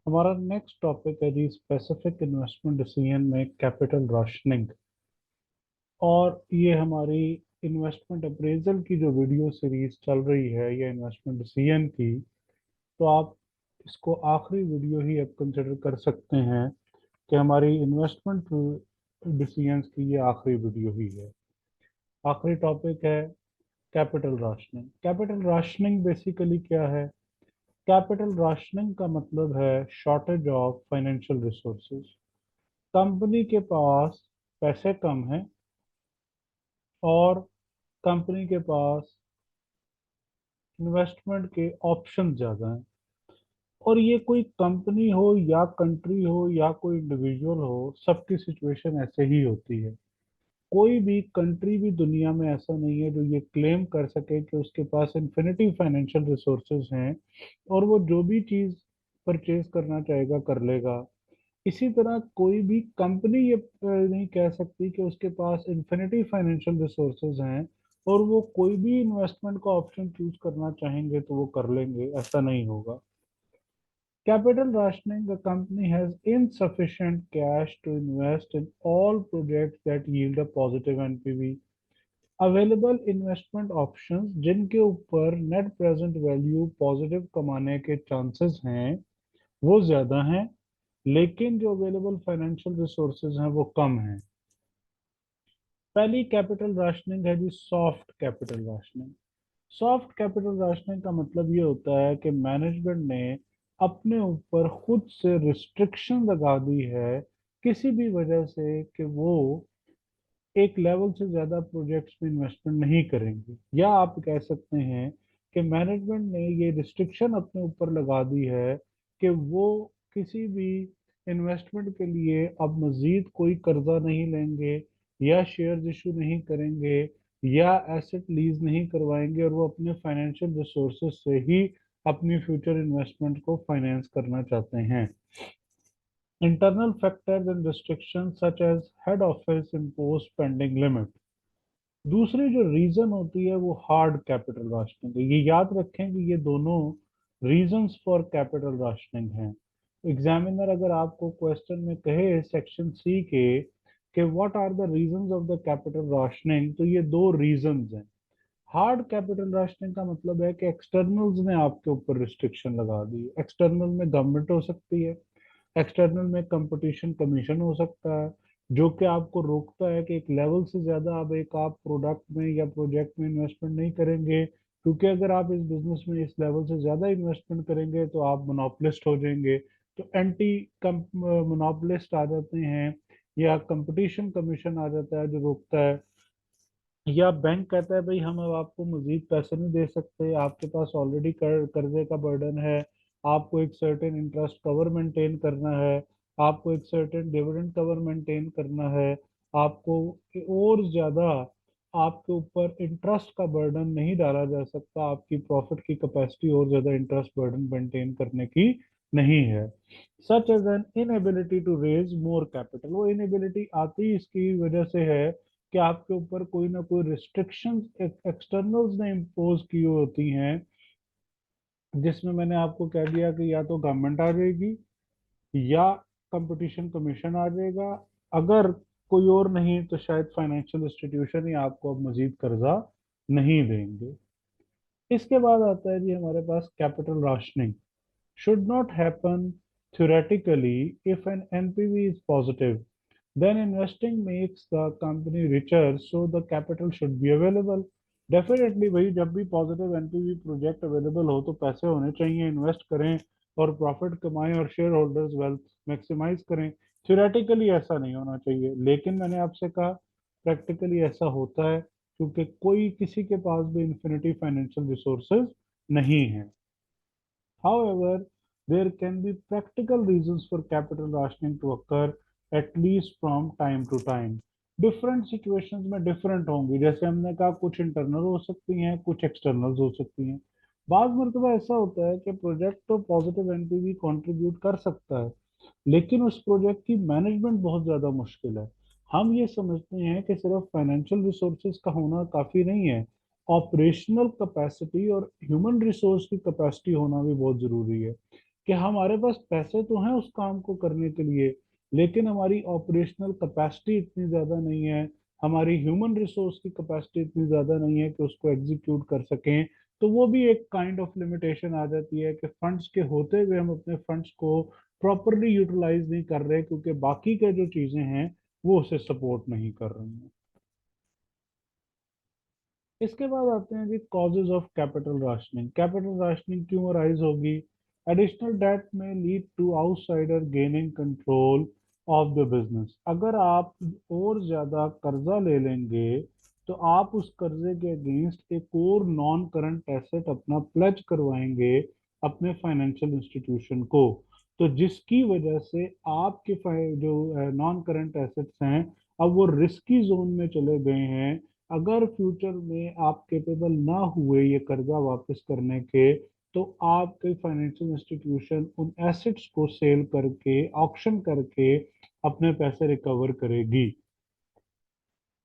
हमारा next topic है जी specific investment decision में कैपिटल राशनिंग। और ये हमारी इन्वेस्टमेंट अप्रेजल की जो वीडियो सीरीज चल रही है या इन्वेस्टमेंट डिसीजन की, तो आप इसको आखिरी वीडियो ही अब कंसिडर कर सकते हैं कि हमारी इन्वेस्टमेंट डिसीजंस की ये आखिरी वीडियो ही है। आखिरी टॉपिक है capital rationing. Capital rationing basically क्या है? कैपिटल राशनिंग का मतलब है shortage of financial resources. Company के पास पैसे कम हैं और कंपनी के पास इन्वेस्टमेंट के ऑप्शन ज़्यादा हैं। और ये कोई कंपनी हो या कंट्री हो या कोई इंडिविजुअल हो, सबकी सिचुएशन ऐसे ही होती है। कोई भी कंट्री भी दुनिया में ऐसा नहीं है जो ये क्लेम कर सके कि उसके पास इन्फिनिटी फाइनेंशियल रिसोर्सेज हैं और वो जो भी चीज़ परचेज करना चाहेगा कर लेगा। इसी तरह कोई भी कंपनी ये नहीं कह सकती कि उसके पास इन्फिनिटी फाइनेंशियल रिसोर्सेज हैं और वो कोई भी इन्वेस्टमेंट का ऑप्शन चूज करना चाहेंगे तो वो कर लेंगे, ऐसा नहीं होगा। Capital rationing: a company has insufficient cash to invest in all projects that yield a positive NPV. Available investment options जिनके ऊपर नेट प्रेजेंट वैल्यू पॉजिटिव कमाने के चांसेस हैं वो ज्यादा हैं, लेकिन जो अवेलेबल फाइनेंशियल रिसोर्सेज हैं वो कम हैं। पहली कैपिटल राशनिंग है जी soft capital rationing. Soft capital rationing का मतलब ये होता है कि मैनेजमेंट ने अपने ऊपर खुद से रिस्ट्रिक्शन लगा दी है किसी भी वजह से कि वो एक लेवल से ज्यादा प्रोजेक्ट्स में इन्वेस्टमेंट नहीं करेंगे। या आप कह सकते हैं कि मैनेजमेंट ने ये रिस्ट्रिक्शन अपने ऊपर लगा दी है कि वो किसी भी इन्वेस्टमेंट के लिए अब मजीद कोई कर्जा नहीं लेंगे या शेयर्स इशू नहीं करेंगे या एसेट लीज नहीं करवाएंगे, और वो अपने फाइनेंशियल रिसोर्सेज से ही अपनी फ्यूचर इन्वेस्टमेंट को फाइनेंस करना चाहते हैं। Internal factors and restrictions such as head office imposed spending limit। दूसरी जो रीजन होती है वो हार्ड कैपिटल राशनिंग है। ये याद रखें कि ये दोनों रीजंस फॉर कैपिटल राशनिंग हैं। एग्जामिनर अगर आपको क्वेश्चन में कहे सेक्शन सी के कि what are the reasons of the capital rationing, तो ये दो रीजंस हैं। हार्ड कैपिटल राशनिंग का मतलब है कि एक्सटर्नल्स ने आपके ऊपर रिस्ट्रिक्शन लगा दी। एक्सटर्नल में गवर्नमेंट हो सकती है, एक्सटर्नल में कंपटीशन कमीशन हो सकता है, जो कि आपको रोकता है कि एक लेवल से ज्यादा अब एक आप प्रोडक्ट में या प्रोजेक्ट में इन्वेस्टमेंट नहीं करेंगे, क्योंकि अगर आप इस बिजनेस में इस लेवल से ज्यादा इन्वेस्टमेंट करेंगे तो आप मोनोपोलिस्ट हो जाएंगे। तो एंटी मोनोपोलिस्ट आ जाते हैं या कंपटीशन कमीशन आ जाता है जो रोकता है। या बैंक कहता है भाई हम अब आपको मजीद पैसे नहीं दे सकते, आपके पास ऑलरेडी कर्जे का बर्डन है, आपको एक सर्टेन इंटरेस्ट कवर मेंटेन करना है, आपको एक सर्टेन डिविडेंड कवर मेंटेन करना है, आपको और ज्यादा आपके ऊपर इंटरेस्ट का बर्डन नहीं डाला जा सकता, आपकी प्रॉफिट की कैपेसिटी और ज्यादा इंटरेस्ट बर्डन मेंटेन करने की नहीं है। Such as an inability to raise more capital. वो इनएबिलिटी आती इसकी वजह से है कि आपके ऊपर कोई ना कोई रिस्ट्रिक्शंस एक्सटर्नल्स ने इम्पोज की होती हैं, जिसमें मैंने आपको कह दिया कि या तो गवर्नमेंट आ जाएगी या कंपटीशन कमीशन आ जाएगा। अगर कोई और नहीं तो शायद फाइनेंशियल इंस्टीट्यूशन ही आपको अब मजीद कर्जा नहीं देंगे। इसके बाद आता है जी हमारे पास capital rationing. Should not happen theoretically if an NPV is positive, then investing makes the company richer, so the capital should be available। Definitely भाई, जब भी पॉजिटिव एनपीवी प्रोजेक्ट अवेलेबल हो तो पैसे होने चाहिए, इन्वेस्ट करें और प्रॉफिट कमाएं और शेयर होल्डर्स वेल्थ मैक्सिमाइज करें। थ्योरेटिकली ऐसा नहीं होना चाहिए, लेकिन मैंने आपसे कहा प्रैक्टिकली ऐसा होता है, क्योंकि कोई किसी के पास भी इंफिनिटी फाइनेंशियल रिसोर्सेज नहीं है। However, there can be practical reasons for capital rationing to occur, at least from time to time। Different situations में डिफरेंट होंगी, जैसे हमने कहा कुछ इंटरनल हो सकती हैं, कुछ एक्सटर्नल हो सकती हैं। बाज मरतबा ऐसा होता है कि प्रोजेक्ट तो पॉजिटिव एनपीवी कंट्रीब्यूट कर सकता है, लेकिन उस प्रोजेक्ट की मैनेजमेंट बहुत ज़्यादा मुश्किल है। हम ये समझते हैं कि सिर्फ फाइनेंशियल रिसोर्सेज का होना काफ़ी नहीं है, ऑपरेशनल कैपेसिटी और ह्यूमन रिसोर्स की कैपेसिटी होना भी बहुत ज़रूरी है। कि हमारे पास पैसे तो हैं उस काम को करने के लिए, लेकिन हमारी ऑपरेशनल कैपेसिटी इतनी ज्यादा नहीं है, हमारी ह्यूमन रिसोर्स की कैपेसिटी इतनी ज्यादा नहीं है कि उसको एग्जीक्यूट कर सकें। तो वो भी एक काइंड ऑफ लिमिटेशन आ जाती है कि फंड्स के होते हुए हम अपने फंड्स को प्रॉपरली यूटिलाइज नहीं कर रहे, क्योंकि बाकी के जो चीजें हैं वो उसे सपोर्ट नहीं कर रही हैं। इसके बाद आते हैं जी causes of capital rationing. Capital rationing क्यों अराइज होगी? Additional debt may lead to outsider gaining control of the business. अगर आप और ज्यादा कर्जा ले लेंगे तो आप उस कर्जे के अगेंस्ट एक और नॉन करंट एसेट अपना प्लेज करवाएंगे अपने फाइनेंशियल इंस्टीट्यूशन को। तो जिसकी वजह से आपके जो नॉन करंट एसेट्स हैं अब वो रिस्की जोन में चले गए हैं। अगर फ्यूचर में आप कैपेबल ना हुए ये कर्जा वापस करने के, तो आपके फाइनेंशियल इंस्टीट्यूशन उन एसेट्स को सेल करके ऑक्शन करके अपने पैसे रिकवर करेगी।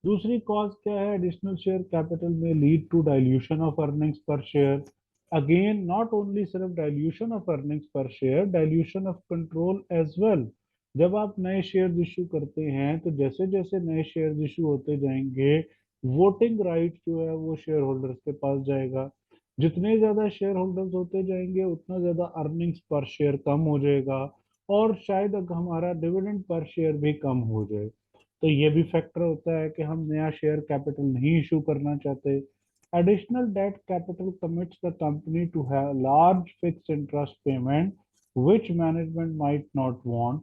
दूसरी कॉज क्या है? एडिशनल शेयर कैपिटल में lead to dilution of earnings per share. Again not only सिर्फ dilution of earnings per share, dilution of control as well. जब आप नए शेयर इशू करते हैं तो जैसे जैसे नए शेयर इशू होते जाएंगे, वोटिंग राइट जो है वो शेयर होल्डर्स के पास जाएगा। जितने ज्यादा शेयर होल्डर्स होते जाएंगे उतना ज्यादा अर्निंग्स पर शेयर कम हो जाएगा, और शायद हमारा डिविडेंड पर शेयर भी कम हो जाए। तो ये भी फैक्टर होता है कि हम नया शेयर कैपिटल नहीं इशू करना चाहते। Additional debt capital commits the company to have large fixed interest payment which management might not want.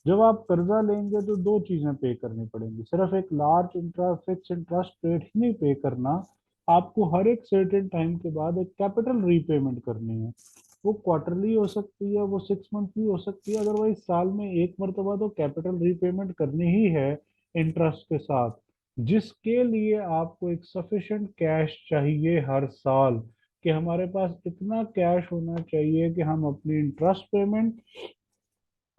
जब आप कर्जा लेंगे तो दो चीजें पे करनी पड़ेंगी, सिर्फ एक large interest fix interest rate ही नहीं पे करना, आपको हर एक सर्टेन टाइम के बाद एक कैपिटल रीपेमेंट करनी है। वो क्वार्टरली हो सकती है, वो 6 मंथ भी हो सकती है, अदरवाइज साल में एक मरतबा तो कैपिटल रीपेमेंट करनी ही है इंटरेस्ट के साथ। जिसके लिए आपको एक सफिशिएंट कैश चाहिए हर साल, कि हमारे पास इतना कैश होना चाहिए कि हम अपनी इंटरेस्ट पेमेंट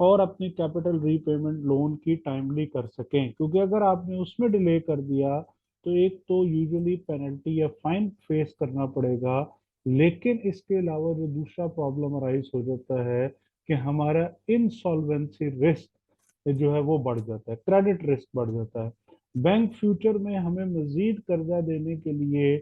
और अपनी कैपिटल रीपेमेंट लोन की टाइमली कर सकें। क्योंकि अगर आपने उसमें डिले कर दिया तो एक तो यूजुअली पेनल्टी या फाइन फेस करना पड़ेगा, लेकिन इसके अलावा जो दूसरा प्रॉब्लम अराइज हो जाता है कि हमारा इंसॉल्वेंसी रिस्क जो है वो बढ़ जाता है, क्रेडिट रिस्क बढ़ जाता है। बैंक फ्यूचर में हमें मजीद कर्जा देने के लिए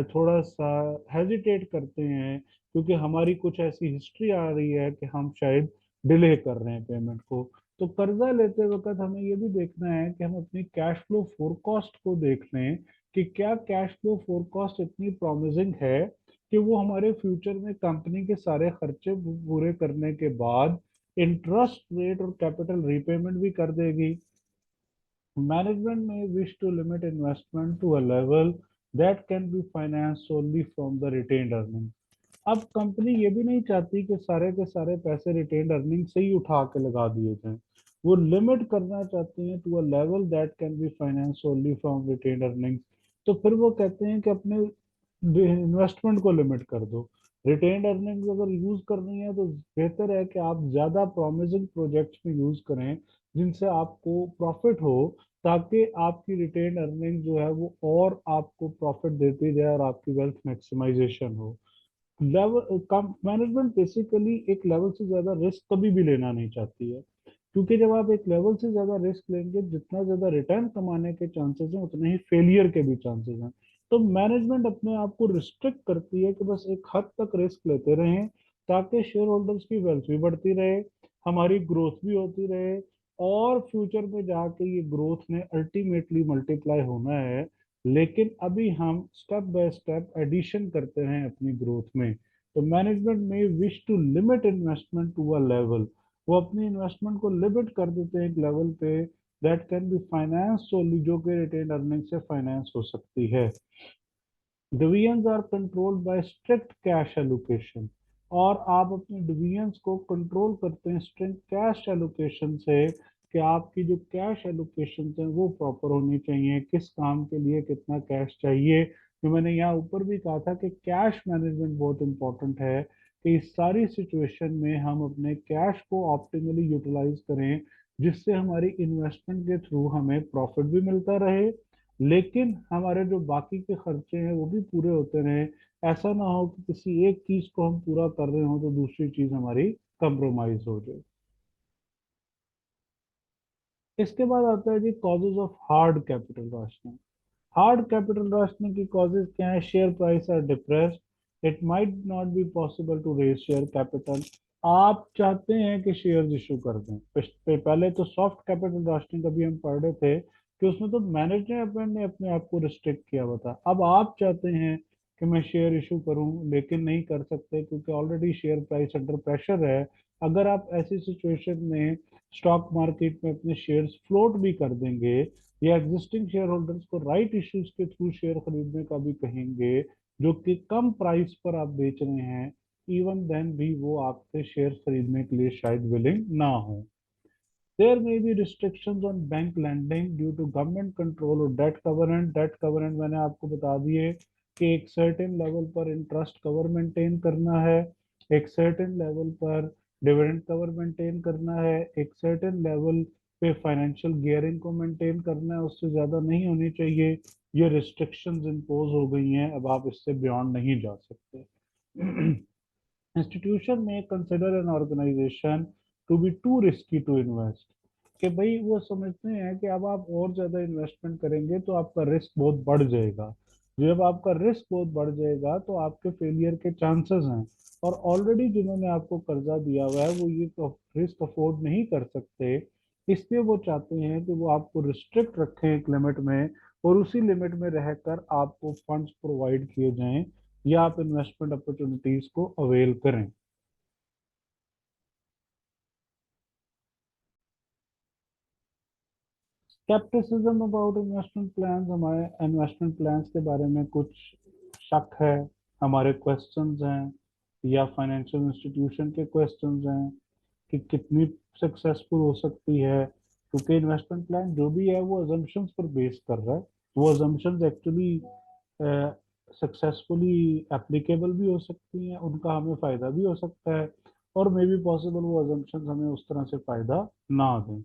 थोड़ा सा हेजिटेट करते हैं, क्योंकि हमारी कुछ ऐसी हिस्ट्री आ रही है कि हम शायद डिले कर रहे हैं पेमेंट को। तो कर्जा लेते वक्त हमें ये भी देखना है कि हम अपनी कैश फ्लो फोरकास्ट को देख लें कि क्या कैश फ्लो फोरकास्ट इतनी प्रॉमिसिंग है कि वो हमारे फ्यूचर में कंपनी के सारे खर्चे पूरे करने के बाद इंटरेस्ट रेट और कैपिटल रीपेमेंट भी कर देगी। मैनेजमेंट में wish to limit investment to a level that can be finance solely from the retained earning. अब कंपनी ये भी नहीं चाहती कि सारे के सारे पैसे रिटेन्ड अर्निंग से ही उठा के लगा दिए जाएं। वो लिमिट करना चाहती हैं to a level that can be finance only from retained earnings. तो फिर वो कहते हैं कि अपने इन्वेस्टमेंट को लिमिट कर दो। रिटेन्ड अर्निंग्स अगर यूज करनी है तो बेहतर है कि आप ज्यादा प्रोमिसिंग प्रोजेक्ट्स में यूज करें जिनसे आपको प्रॉफिट हो, ताकि आपकी रिटेन्ड अर्निंग जो है वो और आपको प्रॉफिट देती जाए और आपकी वेल्थ मैक्सिमाइजेशन हो। लेवल कम मैनेजमेंट बेसिकली एक लेवल से ज्यादा रिस्क कभी भी लेना नहीं चाहती है, क्योंकि जब आप एक लेवल से ज्यादा रिस्क लेंगे जितना ज्यादा रिटर्न कमाने के चांसेस हैं उतने ही फेलियर के भी चांसेस हैं। तो मैनेजमेंट अपने आप को रिस्ट्रिक्ट करती है कि बस एक हद तक रिस्क लेते रहें, ताकि शेयर होल्डर्स की वेल्थ भी बढ़ती रहे, हमारी ग्रोथ भी होती रहे, और फ्यूचर में जाके ये ग्रोथ ने अल्टीमेटली मल्टीप्लाई होना है। लेकिन अभी हम स्टेप बाय स्टेप एडिशन करते हैं अपनी ग्रोथ में। तो मैनेजमेंट में wish to limit investment to a level, वो अपनी इन्वेस्टमेंट को लिमिट कर देते हैं एक लेवल पे that can be finance solely, जो कि रिटेन अर्निंग से फाइनेंस हो सकती है। Divisions are controlled by strict cash allocation, और आप अपने डिविजन्स को कंट्रोल करते हैं स्ट्रिक्ट कैश एलोकेशन से, कि आपकी जो कैश एलोकेशन है वो प्रॉपर होनी चाहिए, किस काम के लिए कितना कैश चाहिए। जो मैंने यहाँ ऊपर भी कहा था कि कैश मैनेजमेंट बहुत इंपॉर्टेंट है, कि इस सारी सिचुएशन में हम अपने कैश को ऑप्टिमली यूटिलाइज करें, जिससे हमारी इन्वेस्टमेंट के थ्रू हमें प्रॉफिट भी मिलता रहे, लेकिन हमारे जो बाकी के खर्चे हैं वो भी पूरे होते रहे। ऐसा ना हो कि किसी एक चीज को हम पूरा कर रहे हो तो दूसरी चीज हमारी कंप्रोमाइज हो जाए। इसके बाद आता है जी causes of hard capital rationing. Hard capital rationing की कॉजेज क्या है? Share price are depressed, it might not be possible to raise share capital. आप चाहते हैं कि शेयर्स इशू कर दें। पहले तो सॉफ्ट कैपिटल राशनिंग अभी हम पढ़ रहे थे कि उसमें तो मैनेजमेंट ने अपने आप को रिस्ट्रिक्ट किया हुआ था। अब आप चाहते हैं कि मैं शेयर इशू करूं, लेकिन नहीं कर सकते क्योंकि already share price under pressure है। अगर आप ऐसी सिचुएशन में स्टॉक मार्केट में अपने शेयर्स फ्लोट भी कर देंगे या एग्जिस्टिंग शेयर होल्डर्स को राइट इश्यूज के थ्रू शेयर खरीदने का भी कहेंगे जो कि कम प्राइस पर आप बेच रहे हैं, इवन देन भी वो आपसे शेयर खरीदने के लिए शायद विलिंग ना हो। There may be restrictions on bank lending due to government control और डेट कवरेंट। डेट कवरेंट मैंने आपको बता दिए कि एक सर्टेन लेवल पर इंटरेस्ट कवर मेंटेन करना है, एक सर्टेन लेवल पर डिविडेंड कवर मेंटेन करना है, एक सर्टेन लेवल पे फाइनेंशियल गियरिंग को मेंटेन करना है, उससे ज्यादा नहीं होनी चाहिए। ये रिस्ट्रिक्शंस इम्पोज हो गई हैं, अब आप इससे बियॉन्ड नहीं जा सकते। Institution may consider an organisation to be too risky to invest, कि भाई वो समझते हैं कि अब आप और ज्यादा इन्वेस्टमेंट करेंगे तो आपका रिस्क बहुत बढ़ जाएगा। जब आपका रिस्क बहुत बढ़ जाएगा तो आपके फेलियर के चांसेस हैं, और ऑलरेडी जिन्होंने आपको कर्जा दिया हुआ है वो ये रिस्क अफोर्ड नहीं कर सकते। इसलिए वो चाहते हैं कि वो आपको रिस्ट्रिक्ट रखें एक लिमिट में, और उसी लिमिट में रहकर आपको फंड्स प्रोवाइड किए जाएं या आप इन्वेस्टमेंट अपॉर्चुनिटीज को अवेल करें। स्केप्टिसिज्म अबाउट इन्वेस्टमेंट प्लान्स, हमारे इन्वेस्टमेंट प्लान्स के बारे में कुछ शक है, हमारे क्वेश्चंस हैं या फाइनेंशियल इंस्टीट्यूशन के क्वेश्चंस हैं कि कितनी सक्सेसफुल हो सकती है, क्योंकि इन्वेस्टमेंट प्लान जो भी है वो अजम्पशंस पर बेस कर रहा है। वो अजम्पशंस एक्चुअली सक्सेसफुली एप्लीकेबल भी हो सकती हैं, उनका हमें फायदा भी हो सकता है, और मे बी पॉसिबल वो अजम्पशंस हमें उस तरह से फायदा ना दें।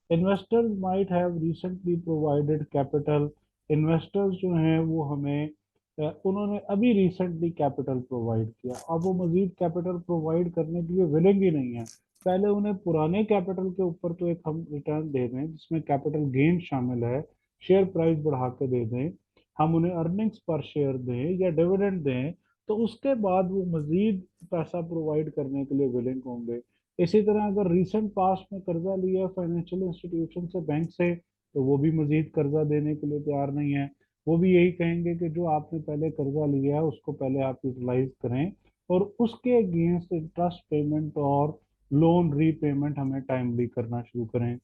Investors might have recently provided capital, investors जो हैं वो हमें उन्होंने अभी रिसेंटली कैपिटल प्रोवाइड किया, अब वो मजीद कैपिटल प्रोवाइड करने के लिए विलिंग ही नहीं है। पहले उन्हें पुराने कैपिटल के ऊपर तो एक हम रिटर्न दे दें जिसमें कैपिटल गेन शामिल है, शेयर प्राइस बढ़ा के दे दें, हम उन्हें अर्निंग्स पर शेयर दें या डिविडेंड दें, तो उसके बाद वो मजीद पैसा प्रोवाइड करने के लिए विलिंग होंगे। इसी तरह अगर रिसेंट पास्ट में कर्जा लिया फाइनेंशियल इंस्टीट्यूशन से, बैंक से, तो वो भी मजीद कर्जा देने के लिए तैयार नहीं है। वो भी यही कहेंगे कि जो आपने पहले कर्जा लिया है उसको पहले आप यूटिलाइज करें, और उसके अगेंस्ट इंटरेस्ट पेमेंट और लोन रीपेमेंट हमें टाइमली करना शुरू करें।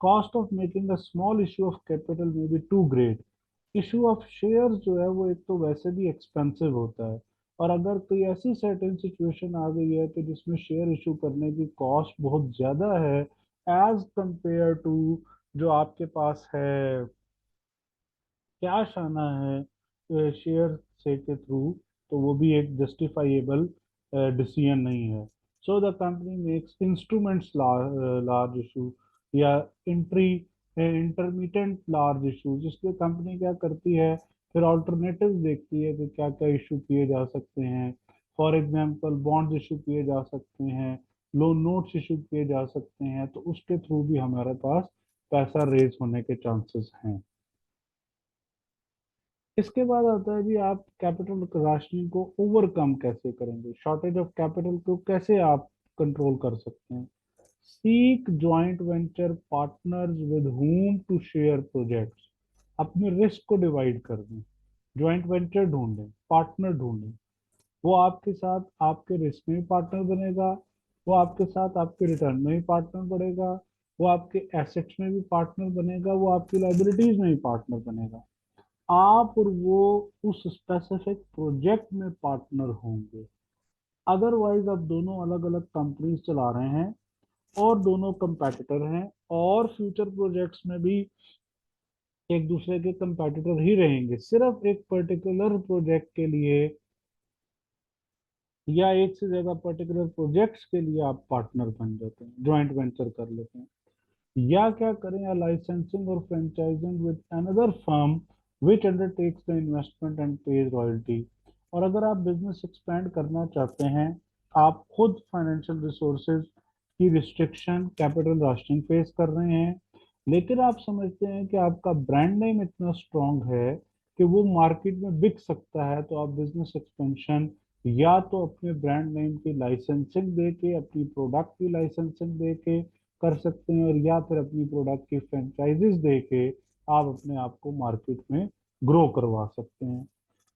Cost of making a small issue of capital may be too great. Issue of shares जो है वो एक तो वैसे भी एक्सपेंसिव होता है, और अगर कोई ऐसी सर्टेन सिचुएशन आ गई है कि जिसमें शेयर इशू करने की कॉस्ट बहुत ज्यादा है एज कंपेयर टू जो आपके पास है कैश आना है शेयर से के थ्रू, तो वो भी एक जस्टिफाइएबल डिसीजन नहीं है। So the company makes instruments large issue या इंट्री इंटरमीडिएट लार्ज इशू, जिसके कंपनी क्या करती है, फिर ऑल्टरनेटिव देखती है कि क्या क्या इशू किए जा सकते हैं। फॉर एग्जांपल बॉन्ड्स इशू किए जा सकते हैं, लोन नोट्स इशू किए जा सकते हैं, तो उसके थ्रू भी हमारे पास पैसा रेज होने के चांसेस हैं। इसके बाद आता है जी आप कैपिटल राशनिंग को ओवरकम कैसे करेंगे, शॉर्टेज ऑफ कैपिटल को कैसे आप कंट्रोल कर सकते हैं। Seek joint venture partners with whom to share projects, अपने रिस्क को डिवाइड कर दें, ज्वाइंट वेंचर ढूंढें, पार्टनर ढूंढें। वो आपके साथ आपके रिस्क में भी पार्टनर बनेगा, वो आपके साथ आपके रिटर्न में भी पार्टनर बनेगा, वो आपके एसेट्स में भी पार्टनर बनेगा, वो आपकी लाइबिलिटीज में भी पार्टनर बनेगा। आप और वो उस स्पेसिफिक प्रोजेक्ट में पार्टनर होंगे। अदरवाइज आप दोनों अलग अलग कंपनीज चला रहे हैं और दोनों कंपैटिटर हैं, और फ्यूचर प्रोजेक्ट्स में भी एक दूसरे के कंपैटिटर ही रहेंगे। सिर्फ एक पर्टिकुलर प्रोजेक्ट के लिए या एक से ज्यादा पर्टिकुलर प्रोजेक्ट्स के लिए आप पार्टनर बन जाते हैं, ज्वाइंट वेंचर कर लेते हैं। या क्या करें, या लाइसेंसिंग और franchising with another firm which undertakes the investment and page royalty. और अगर आप बिजनेस एक्सपेंड करना चाहते हैं, आप खुद फाइनेंशियल रिसोर्सेज की रिस्ट्रिक्शन, कैपिटल राशनिंग फेस कर रहे हैं, लेकिन आप समझते हैं कि आपका ब्रांड नेम इतना स्ट्रांग है कि वो मार्केट में बिक सकता है, तो आप बिजनेस एक्सपेंशन या तो अपने ब्रांड नेम की लाइसेंसिंग दे के, अपनी प्रोडक्ट की लाइसेंसिंग दे के कर सकते हैं, और या फिर अपनी प्रोडक्ट की फ्रेंचाइजीज दे के आप अपने आप को मार्केट में ग्रो करवा सकते हैं।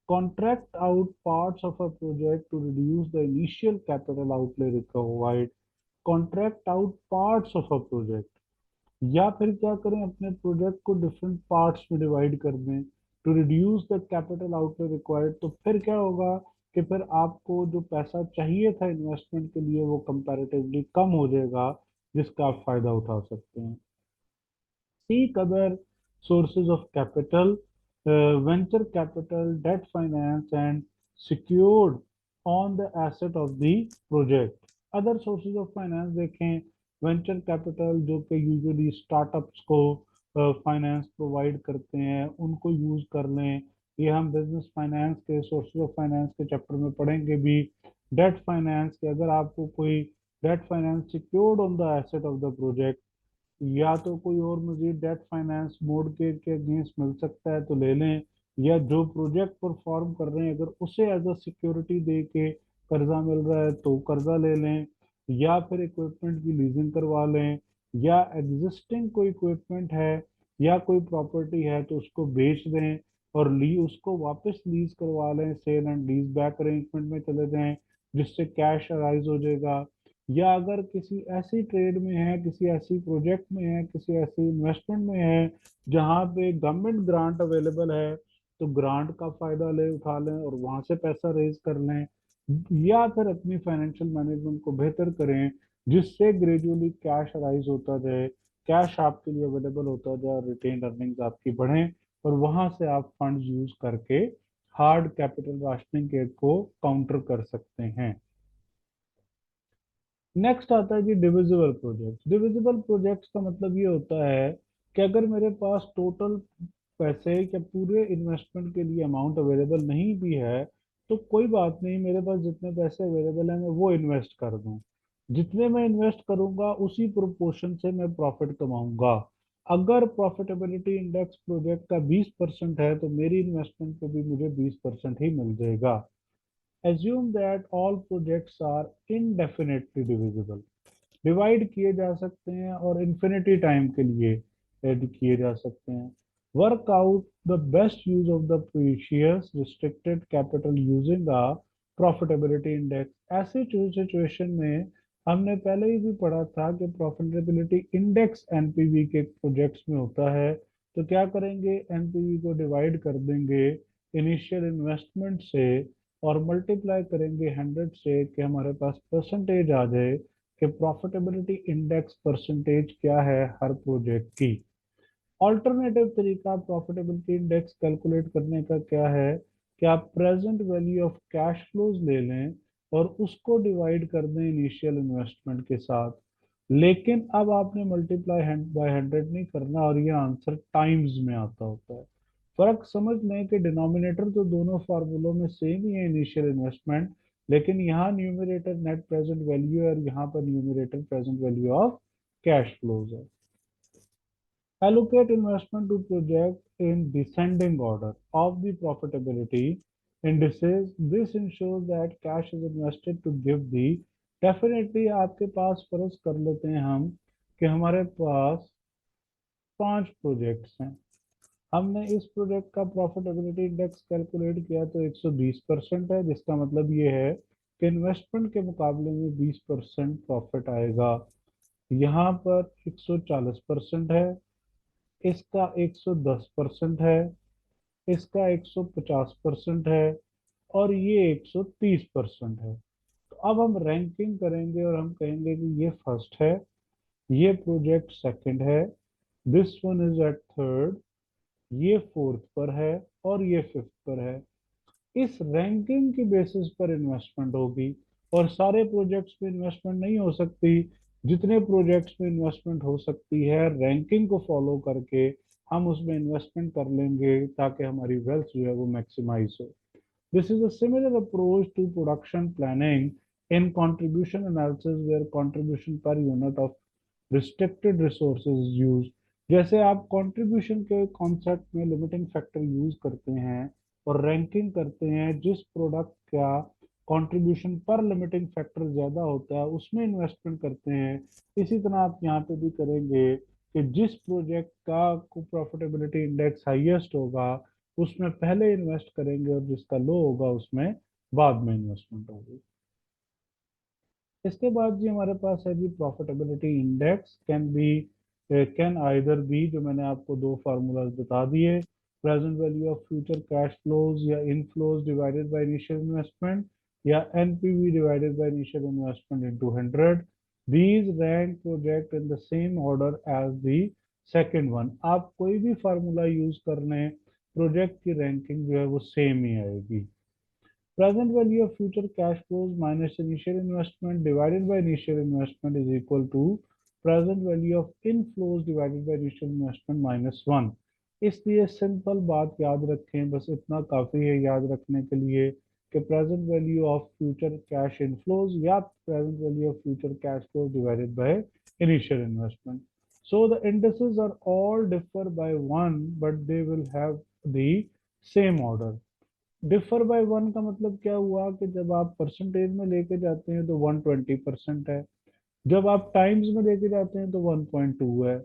Contract out parts of a project to reduce the initial capital outlay required. Contract out parts of a project, या फिर क्या करें, अपने प्रोजेक्ट को डिफरेंट पार्ट्स में डिवाइड कर दें to reduce the capital outlay required. तो फिर क्या होगा कि फिर आपको जो पैसा चाहिए था इन्वेस्टमेंट के लिए वो कंपैरेटिवली कम हो जाएगा, जिसका आप फायदा उठा सकते हैं। Seek other sources of capital, venture capital, debt finance, and secured on the asset of the project. Other sources of finance देखें, वेंचर कैपिटल जो कि यूजुअली स्टार्टअप्स को फाइनेंस प्रोवाइड करते हैं, उनको यूज कर लें। ये हम बिजनेस फाइनेंस के सोर्सेज ऑफ फाइनेंस के चैप्टर में पढ़ेंगे भी। डेट फाइनेंस के, अगर आपको कोई debt finance secured on the asset of the project, या तो कोई और मजीद डेट फाइनेंस मोड के अगेंस्ट मिल सकता है तो ले लें, या जो प्रोजेक्ट परफॉर्म कर रहे हैं अगर उसे एज अ सिक्योरिटी दे के कर्जा मिल रहा है तो कर्जा ले लें, या फिर इक्विपमेंट की लीजिंग करवा लें, या एग्जिस्टिंग कोई इक्विपमेंट है या कोई प्रॉपर्टी है तो उसको बेच दें और ली उसको वापस लीज करवा लें, sale and lease back arrangement में चले जाएं, जिससे कैश अराइज हो जाएगा। या अगर किसी ऐसी ट्रेड में है, किसी ऐसी प्रोजेक्ट में है, किसी ऐसी इन्वेस्टमेंट में है जहां पे गवर्नमेंट ग्रांट अवेलेबल है, तो ग्रांट का फायदा ले उठा लें और वहां से पैसा रेज कर लें, या फिर अपनी फाइनेंशियल मैनेजमेंट को बेहतर करें जिससे ग्रेजुअली कैश अराइज होता जाए, कैश आपके लिए अवेलेबल होता जाए और रिटेन अर्निंग्स आपकी बढ़ें, और वहां से आप फंड्स यूज करके हार्ड कैपिटल राशनिंग के को काउंटर कर सकते हैं। नेक्स्ट आता है जी डिविजिबल प्रोजेक्ट्स। डिविजिबल प्रोजेक्ट्स का मतलब ये होता है कि अगर मेरे पास टोटल पैसे या पूरे इन्वेस्टमेंट के लिए अमाउंट अवेलेबल नहीं भी है, तो कोई बात नहीं, मेरे पास जितने पैसे अवेलेबल है मैं वो इन्वेस्ट कर दूं। जितने मैं इन्वेस्ट करूंगा उसी प्रोपोर्शन से मैं प्रॉफिट कमाऊंगा। अगर प्रॉफिटेबिलिटी इंडेक्स प्रोजेक्ट का 20% है तो मेरी इन्वेस्टमेंट को भी मुझे 20% ही मिल जाएगा। Assume that all projects are indefinitely divisible, divide किए जा सकते हैं और इन्फिनिटी टाइम के लिए ऐड किए जा सकते हैं। Work out the best use of the precious restricted capital using a profitability index. ऐसी सिचुएशन में हमने पहले ही भी पढ़ा था कि प्रॉफिटेबिलिटी इंडेक्स एनपीवी के प्रोजेक्ट्स में होता है, तो क्या करेंगे, एनपीवी को डिवाइड कर देंगे इनिशियल इन्वेस्टमेंट से और मल्टीप्लाई करेंगे 100 से कि हमारे पास परसेंटेज आ जाए कि प्रॉफिटेबिलिटी इंडेक्स परसेंटेज क्या है हर प्रोजेक्ट की। ऑल्टरनेटिव तरीका प्रॉफिटेबिलिटी इंडेक्स कैलकुलेट करने का क्या है कि आप present value of cash flows ले लें और उसको डिवाइड कर दें इनिशियल इन्वेस्टमेंट के साथ, लेकिन अब आपने मल्टीप्लाई बाय 100 नहीं करना और ये आंसर टाइम्स में आता होता है। फर्क समझ लें कि डिनोमिनेटर तो दोनों फार्मूलों में सेम ही है, इनिशियल इन्वेस्टमेंट, लेकिन यहाँ न्यूमरेटर नेट प्रेजेंट वैल्यू है और यहाँ पर numerator present value of cash flows है। Allocate investment to project in descending order of the profitability indices. This ensures that cash is invested to give the, definitely आपके पास फर्ज कर लेते हैं हम कि हमारे पास 5 प्रोजेक्ट्स हैं। हमने इस प्रोजेक्ट का प्रॉफिटेबिलिटी इंडेक्स कैलकुलेट किया तो 120% है, जिसका मतलब ये है कि इन्वेस्टमेंट के मुकाबले में 20% प्रॉफिट आएगा। यहाँ पर 140% है, इसका 110% है, इसका 150% है, और ये 130% है। तो अब हम रैंकिंग करेंगे और हम कहेंगे कि ये फर्स्ट है, ये प्रोजेक्ट सेकंड है, this one is at third, ये फोर्थ पर है, और ये फिफ्थ पर है। इस रैंकिंग की बेसिस पर इन्वेस्टमेंट होगी, और सारे प्रोजेक्ट्स में इन्वेस्टमेंट नहीं हो सकती। जितने प्रोजेक्ट्स में इन्वेस्टमेंट हो सकती है रैंकिंग को फॉलो करके, हम उसमें इन्वेस्टमेंट कर लेंगे ताकि हमारी वेल्थ जो है वो मैक्सिमाइज हो। This is a similar approach to production planning in contribution analysis where contribution per unit of restricted resources is used। जैसे आप कंट्रीब्यूशन के कॉन्सेप्ट में लिमिटिंग फैक्टर यूज करते हैं और रैंकिंग करते हैं, जिस प्रोडक्ट का कंट्रीब्यूशन पर लिमिटिंग फैक्टर ज्यादा होता है उसमें इन्वेस्टमेंट करते हैं, इसी तरह आप यहाँ पे भी करेंगे कि जिस प्रोजेक्ट का प्रॉफिटेबिलिटी इंडेक्स हाईएस्ट होगा उसमें पहले इन्वेस्ट करेंगे और जिसका लो होगा उसमें बाद में इन्वेस्टमेंट होगी। इसके बाद जी हमारे पास है जी profitability index can either be, जो मैंने आपको दो फार्मूलाज बता दिए, present value of future cash flows या inflows divided by initial investment या NPV divided by initial investment into 100। These rank project in the same order as the second one. आप कोई भी फार्मूला यूज कर लें, project की ranking जो है वो सेम ही आएगी। Present value of future cash flows minus initial investment divided by initial investment is equal to present value of inflows divided by initial investment minus one. इसलिए simple बात याद रखें, बस इतना काफ़ी है याद रखने के लिए कि present value of future cash inflows या present value of future cash flows divided by initial investment. So the indices are all differ by one, but they will have the same order। Differ by one का मतलब क्या हुआ कि जब आप percentage में लेके जाते हैं तो 120% है, जब आप टाइम्स में लेके जाते हैं तो 1.2 है,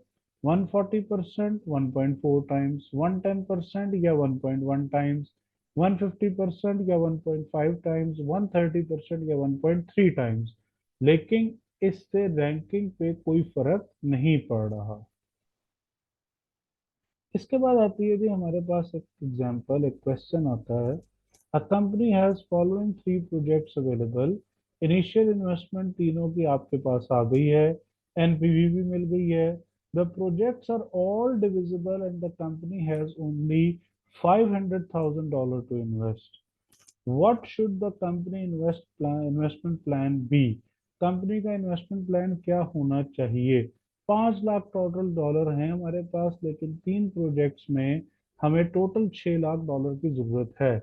140% 1.4 टाइम्स, 110% या 1.1 टाइम्स, 150% या 1.5 टाइम्स, 130% या 1.3 टाइम्स। लेकिन इससे रैंकिंग पे कोई फर्क नहीं पड़ रहा। इसके बाद आती है जी हमारे पास एक एग्जांपल, एक क्वेश्चन आता है। A company has following three projects available. Initial investment तीनों की आपके पास आ गई है, एनपीवी भी मिल गई है। The projects are all divisible and the company has only $500,000 to invest. What should the company investment plan be. Company का इन्वेस्टमेंट प्लान क्या होना चाहिए। 5 लाख टोटल डॉलर हैं हमारे पास, लेकिन तीन प्रोजेक्ट्स में हमें टोटल 6 लाख डॉलर की जरूरत है।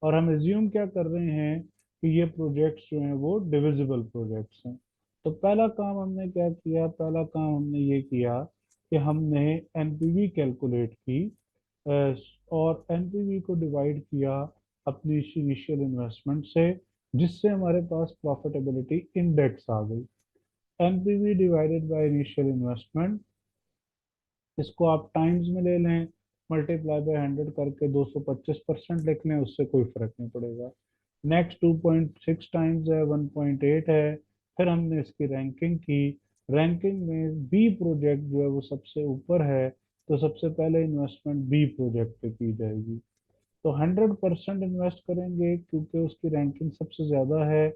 और हम एज्यूम क्या कर रहे हैं कि ये प्रोजेक्ट्स जो हैं वो डिविजिबल प्रोजेक्ट्स हैं। तो पहला काम हमने क्या किया, पहला काम हमने ये किया कि हमने एनपीवी कैलकुलेट की और एनपीवी को डिवाइड किया अपनी इनिशियल इन्वेस्टमेंट से, जिससे हमारे पास प्रॉफिटेबिलिटी इंडेक्स आ गई। NPV divided by initial investment, इसको आप टाइम्स में ले लें, मल्टीप्लाई बाय 100 करके 225% लिख लें, उससे कोई फर्क नहीं पड़ेगा। नेक्स्ट 2.6 टाइम्स है, 1.8 है। फिर हमने इसकी रैंकिंग की, रैंकिंग में बी प्रोजेक्ट जो है वो सबसे ऊपर है, तो सबसे पहले इन्वेस्टमेंट बी प्रोजेक्ट पे की जाएगी। तो 100% इन्वेस्ट करेंगे क्योंकि उसकी रैंकिंग सबसे ज़्यादा है।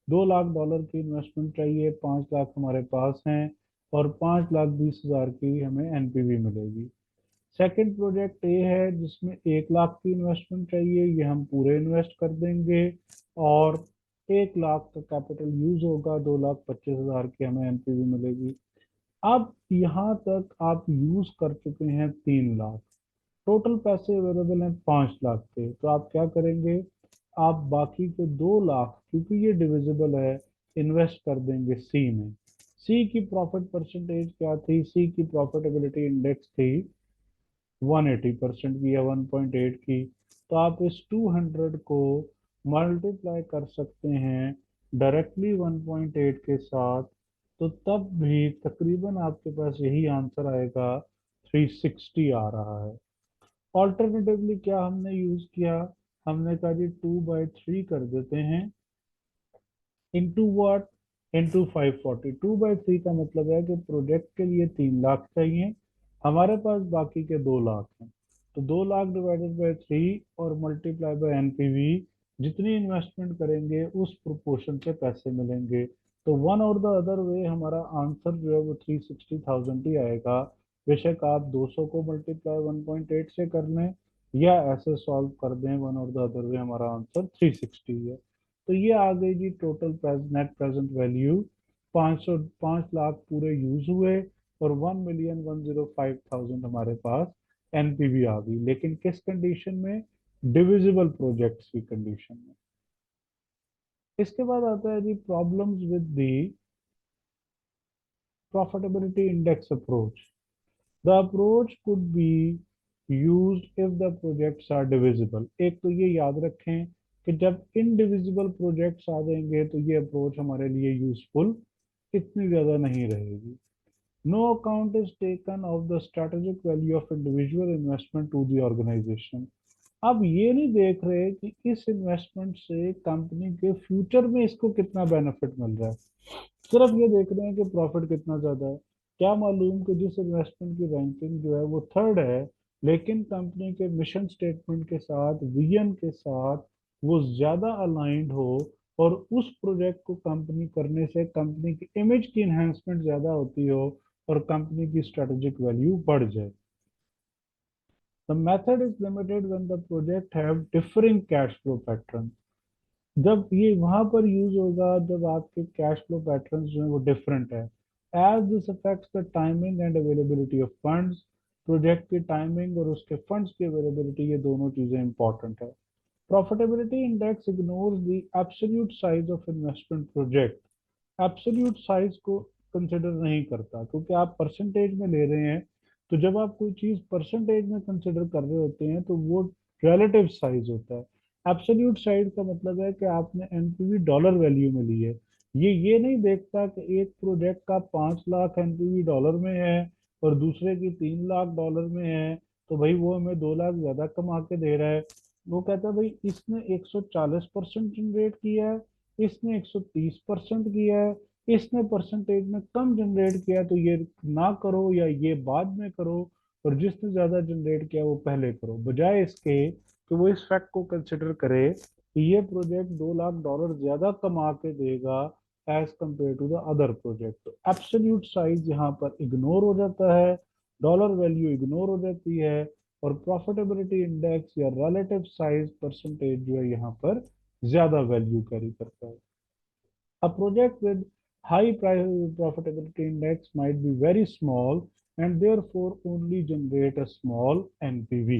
$2 लाख की इन्वेस्टमेंट चाहिए, 5 लाख हमारे पास हैं और 5,20,000 की हमें एनपीवी मिलेगी। सेकंड प्रोजेक्ट ए है जिसमें 1 लाख की इन्वेस्टमेंट चाहिए, ये हम पूरे इन्वेस्ट कर देंगे और 1 लाख का कैपिटल यूज होगा, 2,25,000 की हमें एनपीवी मिलेगी। अब यहाँ तक आप यूज कर चुके हैं 3 लाख, टोटल पैसे अवेलेबल हैं 5 लाख के। तो आप क्या करेंगे, आप बाकी के 2 लाख, क्योंकि ये डिविजिबल है, इन्वेस्ट कर देंगे सी में। सी की प्रॉफिट परसेंटेज क्या थी, सी की प्रॉफिटेबिलिटी इंडेक्स थी 180% की या 1.8 की। तो आप इस 200 को मल्टीप्लाई कर सकते हैं डायरेक्टली 1.8 के साथ, तो तब भी तकरीबन आपके पास यही आंसर आएगा, 360 आ रहा है। ऑल्टरनेटिवली क्या हमने यूज किया, हमने कहा जी 2/3 कर देते हैं इंटू व्हाट, इंटू 540। 2/3 का मतलब है कि प्रोजेक्ट के लिए 3 लाख चाहिए, हमारे पास बाकी के 2 लाख हैं, तो 2 लाख डिवाइडेड बाय 3 और मल्टीप्लाई बाय एनपीवी, जितनी इन्वेस्टमेंट करेंगे उस प्रोपोर्शन से पैसे मिलेंगे। तो वन और द अदर वे हमारा आंसर जो है वो 360,000 ही आएगा। बेशक आप 200 को मल्टीप्लाई 1.8 से कर लें या ऐसे सॉल्व कर दें, वन और द अदर वे हमारा आंसर 360 है। तो ये आ गई जी total net present value. 505 lakh पूरे यूज हुए, और 1,105,000 हमारे पास एनपीवी आ गई, लेकिन किस कंडीशन में? डिविजिबल प्रोजेक्ट्स की कंडीशन में। इसके बाद आता है जी problems with the profitability index approach. The approach could be used if the projects are divisible. एक तो ये याद रखें कि जब इनडिविजिबल प्रोजेक्ट्स आ जाएंगे तो ये अप्रोच हमारे लिए यूजफुल इतनी ज्यादा नहीं रहेगी। No account is taken of the strategic value of individual investment to the organization। अब ये नहीं देख रहे कि इस इन्वेस्टमेंट से कंपनी के फ्यूचर में इसको कितना बेनिफिट मिल रहा है, सिर्फ ये देख रहे हैं कि प्रॉफिट कितना ज्यादा है। क्या मालूम कि जिस इन्वेस्टमेंट की रैंकिंग जो है वो थर्ड है, लेकिन कंपनी के मिशन स्टेटमेंट के साथ, विजन के साथ वो ज्यादा अलाइंड हो, और उस प्रोजेक्ट को कंपनी करने से कंपनी की इमेज की एनहेंसमेंट ज्यादा होती हो और कंपनी की स्ट्रेटेजिक वैल्यू बढ़ जाए। The method is limited when the project have differing cash flow pattern. जब ये वहां पर यूज होगा जब आपके कैश फ्लो पैटर्न्स जो है वो डिफरेंट है। As this affects the timing and availability of funds. Project की टाइमिंग और उसके फंड्स की अवेलेबिलिटी, ये दोनों चीजें इंपॉर्टेंट है। Profitability index ignores the absolute size of investment project. Absolute size को कंसिडर नहीं करता, क्योंकि आप परसेंटेज में ले रहे हैं। तो जब आप कोई चीज परसेंटेज में कंसिडर कर रहे होते हैं तो वो रिलेटिव साइज होता है। एब्सोल्यूट साइज का मतलब है कि आपने एनपीवी डॉलर वैल्यू में ली है। ये नहीं देखता कि एक प्रोजेक्ट का 5 लाख एनपीवी डॉलर में है और दूसरे की 3 लाख डॉलर में है, तो भाई वो हमें 2 लाख ज्यादा कमा के दे रहा है। वो कहता है भाई इसने 140% जनरेट किया है, इसने 130% किया है, इसने परसेंटेज में कम जनरेट किया, तो ये ना करो या ये बाद में करो, और जिसने ज्यादा जनरेट किया वो पहले करो, बजाय इसके कि वो इस फैक्ट को कंसिडर करे कि ये प्रोजेक्ट 2 लाख डॉलर ज्यादा कमा के देगा as compare to the other project. तो एब्सोल्यूट साइज यहाँ पर इग्नोर हो जाता है, डॉलर वैल्यू इग्नोर हो जाती है, और प्रॉफिटेबिलिटी इंडेक्स या रिलेटिव साइज परसेंटेज जो है यहाँ पर ज्यादा वैल्यू कैरी करता है। A project with high profitability index might be very small and therefore only generate a small NPV।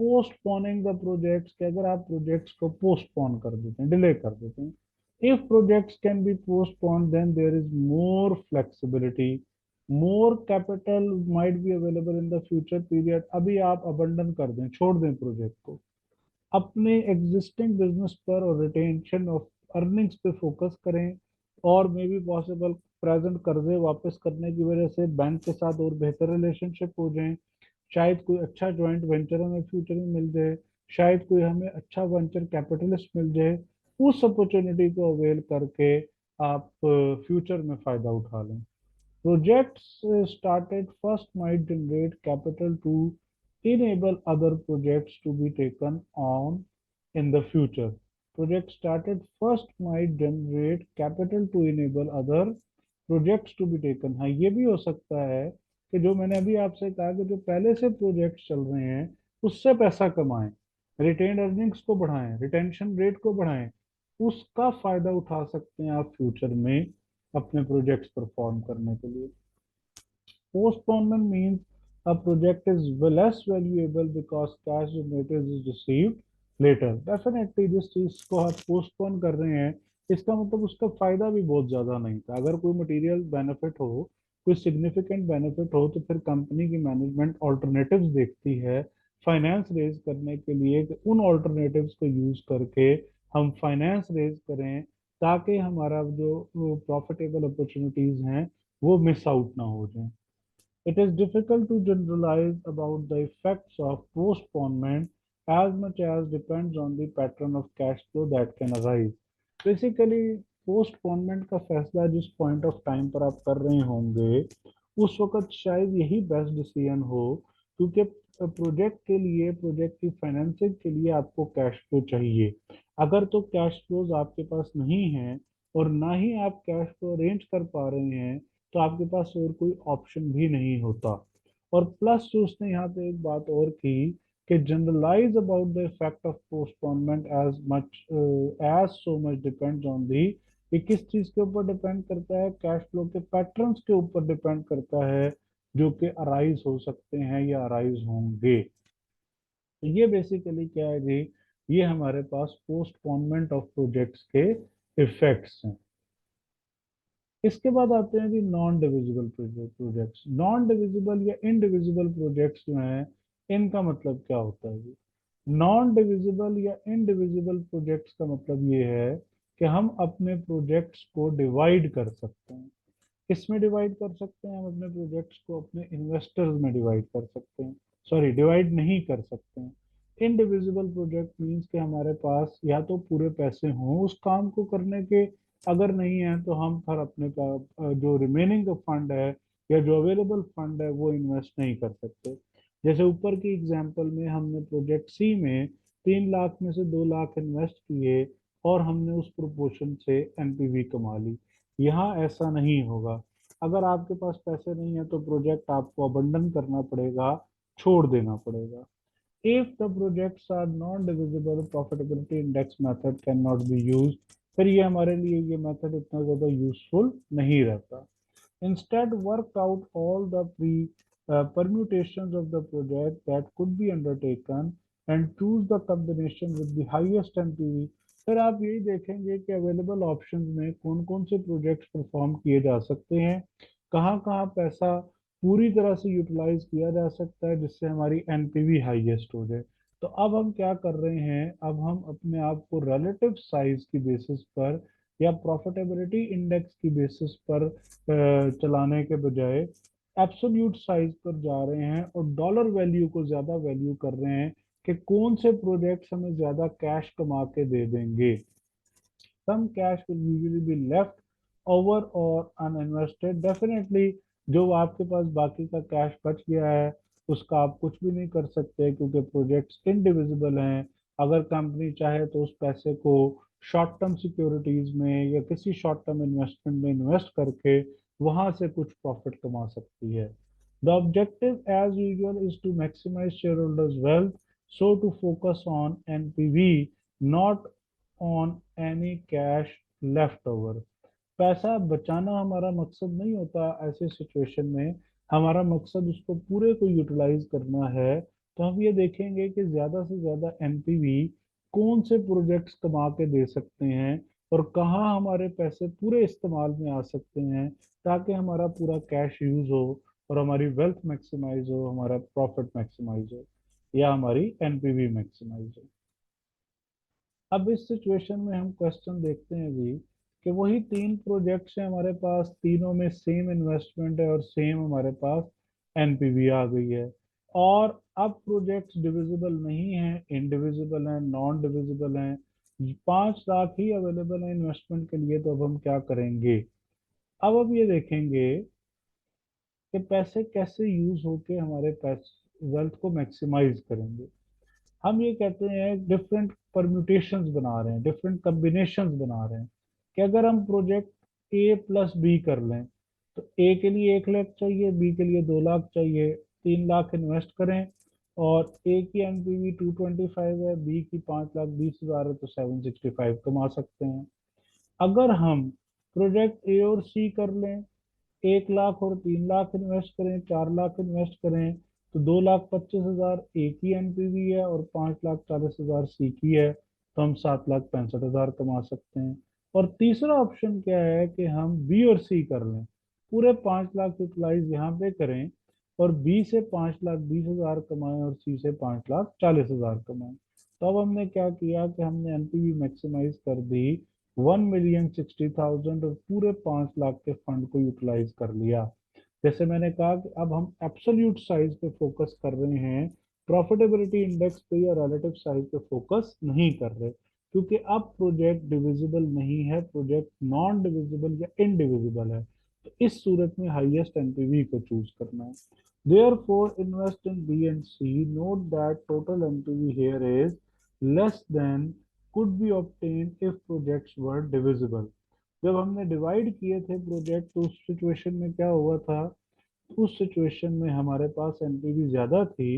Postponing the projects, कि अगर आप प्रोजेक्ट्स को पोस्टपोन कर देते हैं, डिले कर देते हैं, if projects can be postpone then there is more flexibility, more capital might be available in the future period. अभी आप अबंडन कर दें, छोड़ दें प्रोजेक्ट को, अपने एग्जिस्टिंग बिजनेस पर और रिटेंशन ऑफ अर्निंग्स पे फोकस करें, और मे बी पॉसिबल प्रेजेंट कर्जे वापस करने की वजह से बैंक के साथ और बेहतर रिलेशनशिप हो जाए, शायद कोई अच्छा जॉइंट वेंचर हमें फ्यूचर में मिल जाए, शायद कोई हमें अच्छा वेंचर कैपिटलिस्ट मिल जाए। उस अपॉर्चुनिटी को अवेल करके आप फ्यूचर में फायदा उठा लें। Projects started first might generate capital to enable other projects to be taken on in the future। Project started first might generate capital to enable other projects to be taken। हाँ, ये भी हो सकता है कि जो मैंने अभी आपसे कहा कि जो पहले से प्रोजेक्ट चल रहे हैं उससे पैसा कमाएं, रिटेन अर्निंग्स को बढ़ाएं, रिटेंशन रेट को बढ़ाएं, उसका फायदा उठा सकते हैं आप फ्यूचर में अपने प्रोजेक्ट्स परफॉर्म करने के लिए। Postponement means a project is less valuable because cash generated is received later। Definitely जिस चीज को आप पोस्टपोन कर रहे हैं इसका मतलब उसका फायदा भी बहुत ज्यादा नहीं था। अगर कोई मटेरियल बेनिफिट हो, कोई सिग्निफिकेंट बेनिफिट हो, तो फिर कंपनी की मैनेजमेंट ऑल्टरनेटिव्स देखती है फाइनेंस रेज करने के लिए, कि उन ऑल्टरनेटिव्स को यूज करके हम फाइनेंस रेज करें ताकि हमारा जो प्रॉफिटेबल अपॉर्चुनिटीज हैं वो मिस आउट ना हो जाए। It is difficult to generalize about the effects of postponement as much as depends on the pattern of cash flow that can arise। Basically, postponement का फैसला जिस point of time पर आप कर रहे होंगे उस वक्त शायद यही बेस्ट डिसीजन हो, क्योंकि प्रोजेक्ट के लिए, प्रोजेक्ट की फाइनेंसिंग के लिए आपको कैश फ्लो चाहिए। अगर तो कैश फ्लोज आपके पास नहीं है और ना ही आप कैश फ्लो अरेंज कर पा रहे हैं, तो आपके पास और कोई ऑप्शन भी नहीं होता। और प्लस उसने यहाँ पे एक बात और की कि generalise about the effect of postponement as much as so much depends on the ये किस चीज के ऊपर डिपेंड करता है? कैश फ्लो के पैटर्न्स के ऊपर डिपेंड करता है, जो कि अराइज हो सकते हैं या अराइज होंगे। तो ये बेसिकली क्या है जी, ये हमारे पास पोस्टपोनमेंट ऑफ प्रोजेक्ट्स के इफेक्ट्स हैं। इसके बाद आते हैं जी non divisible projects. Non divisible या इनडिविजिबल प्रोजेक्ट्स जो हैं, इनका मतलब क्या होता है जी? नॉन डिविजिबल या इनडिविजिबल प्रोजेक्ट्स का मतलब ये है कि हम अपने प्रोजेक्ट्स को डिवाइड कर सकते हैं। किसमें डिवाइड कर सकते हैं? हम अपने प्रोजेक्ट्स को अपने इन्वेस्टर्स में डिवाइड कर सकते हैं। सॉरी, डिवाइड नहीं कर सकते हैं। इनडिविजिबल प्रोजेक्ट मींस कि हमारे पास या तो पूरे पैसे हों उस काम को करने के, अगर नहीं है तो हम फिर अपने जो रिमेनिंग फंड है या जो अवेलेबल फंड है वो इन्वेस्ट नहीं कर सकते। जैसे ऊपर की एग्जांपल में हमने प्रोजेक्ट सी में 3 लाख में से 2 लाख इन्वेस्ट किए और हमने उस प्रोपोर्शन से एनपीवी कमा ली। यहाँ ऐसा नहीं होगा। अगर आपके पास पैसे नहीं है तो प्रोजेक्ट आपको अबंडन करना पड़ेगा, छोड़ देना पड़ेगा। If the projects are non-divisible, profitability index method cannot be used। फिर ये हमारे लिए ये मेथड इतना ज़्यादा यूजफुल नहीं रहता। Instead, work out all the permutations of the project that could be undertaken and choose the combination with the highest NPV। फिर आप यही देखेंगे कि अवेलेबल ऑप्शंस में कौन कौन से प्रोजेक्ट्स परफॉर्म किए जा सकते हैं, कहाँ कहाँ पैसा पूरी तरह से यूटिलाइज किया जा सकता है जिससे हमारी एनपीवी हाईएस्ट हो जाए। तो अब हम क्या कर रहे हैं, अब हम अपने आप को रिलेटिव साइज की बेसिस पर या प्रॉफिटेबिलिटी इंडेक्स की बेसिस पर चलाने के बजाय एब्सोल्यूट साइज पर जा रहे हैं और डॉलर वैल्यू को ज्यादा वैल्यू कर रहे हैं कि कौन से प्रोजेक्ट्स हमें ज्यादा कैश कमा के दे देंगे। some cash will usually be left over or uninvested। Definitely जो आपके पास बाकी का कैश बच गया है उसका आप कुछ भी नहीं कर सकते क्योंकि प्रोजेक्ट्स इनडिविजिबल हैं। अगर कंपनी चाहे तो उस पैसे को शॉर्ट टर्म सिक्योरिटीज में या किसी शॉर्ट टर्म इन्वेस्टमेंट में इन्वेस्ट करके वहां से कुछ प्रॉफिट कमा सकती है। The objective as usual is to maximise share holders wealth, so to focus on NPV, not on any cash left over. पैसा बचाना हमारा मकसद नहीं होता ऐसे सिचुएशन में, हमारा मकसद उसको पूरे को यूटिलाइज करना है। तो हम ये देखेंगे कि ज्यादा से ज्यादा एनपीवी कौन से प्रोजेक्ट्स कमा के दे सकते हैं और कहाँ हमारे पैसे पूरे इस्तेमाल में आ सकते हैं ताकि हमारा पूरा कैश यूज हो और हमारी वेल्थ मैक्सिमाइज हो, हमारा प्रॉफिट मैक्सिमाइज हो या हमारी एनपीवी मैक्सिमाइज हो। अब इस सिचुएशन में हम क्वेश्चन देखते हैं जी कि वही 3 प्रोजेक्ट्स हैं हमारे पास, तीनों में सेम इन्वेस्टमेंट है और सेम हमारे पास एनपीवी आ गई है। और अब प्रोजेक्ट्स डिविजिबल नहीं है, इनडिविजिबल हैं, नॉन डिविजिबल हैं। 5 लाख ही अवेलेबल है इन्वेस्टमेंट के लिए, तो अब हम क्या करेंगे? अब ये देखेंगे कि पैसे कैसे यूज होके हमारे पैसे वेल्थ को मैक्सिमाइज करेंगे। हम ये कहते हैं डिफरेंट परम्यूटेशंस बना रहे हैं, डिफरेंट कॉम्बिनेशंस बना रहे हैं कि अगर हम प्रोजेक्ट ए प्लस बी कर लें तो ए के लिए 1 लाख चाहिए, बी के लिए 2 लाख चाहिए, 3 लाख इन्वेस्ट करें और ए की एनपीवी 225 है, बी की 5,20,000 है, तो 765 कमा सकते हैं। अगर हम प्रोजेक्ट ए और सी कर लें, 1 लाख और 3 लाख इन्वेस्ट करें, 4 लाख इन्वेस्ट करें, तो 2,25,000 ए की एनपीवी है और 5,40,000 सी की है, तो हम 7,65,000 कमा सकते हैं। और तीसरा ऑप्शन क्या है कि हम बी और सी कर लें, पूरे 5 लाख यूटिलाइज यहाँ पे करें और बी से 5,20,000 कमाएं और सी से 5,40,000 कमाएं। तो अब हमने क्या किया कि हमने एनपीवी मैक्सिमाइज कर दी 1,60,000 और पूरे 5 लाख के फंड को यूटिलाइज कर लिया। जैसे मैंने कहा कि अब हम एब्सोल्यूट साइज पे फोकस कर रहे हैं, प्रॉफिटेबिलिटी इंडेक्स पे या रिलेटिव साइज पे फोकस नहीं कर रहे, क्योंकि अब प्रोजेक्ट डिविजिबल नहीं है, प्रोजेक्ट नॉन डिविजिबल या इनडिविजिबल है। तो इस सूरत में हाईएस्ट एनपीवी को चूज करना है। Therefore, invest in B and C. Note that total NPV here is less than could be obtained if projects were divisible। जब हमने डिवाइड किए थे प्रोजेक्ट तो उस सिचुएशन में क्या हुआ था? उस सिचुएशन में हमारे पास एनपीवी ज्यादा थी,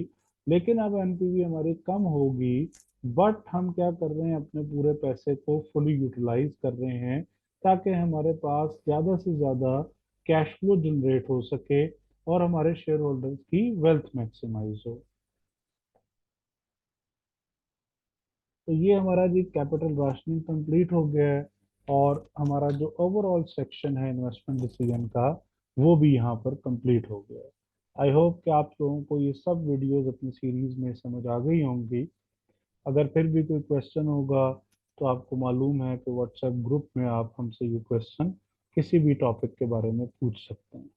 लेकिन अब एनपीवी हमारी कम होगी। बट हम क्या कर रहे हैं, अपने पूरे पैसे को फुली यूटिलाइज कर रहे हैं ताकि हमारे पास ज़्यादा से ज़्यादा कैश फ्लो जनरेट हो सके और हमारे शेयर होल्डर्स की वेल्थ मैक्सिमाइज हो। तो ये हमारा जी कैपिटल राशनिंग कंप्लीट हो गया है, और हमारा जो ओवरऑल सेक्शन है इन्वेस्टमेंट डिसीजन का वो भी यहाँ पर कंप्लीट हो गया है। आई होप कि आप लोगों को ये सब वीडियोस अपनी सीरीज में समझ आ गई होंगी। अगर फिर भी कोई क्वेश्चन होगा तो आपको मालूम है कि व्हाट्सएप ग्रुप में आप हमसे ये क्वेश्चन किसी भी टॉपिक के बारे में पूछ सकते हैं।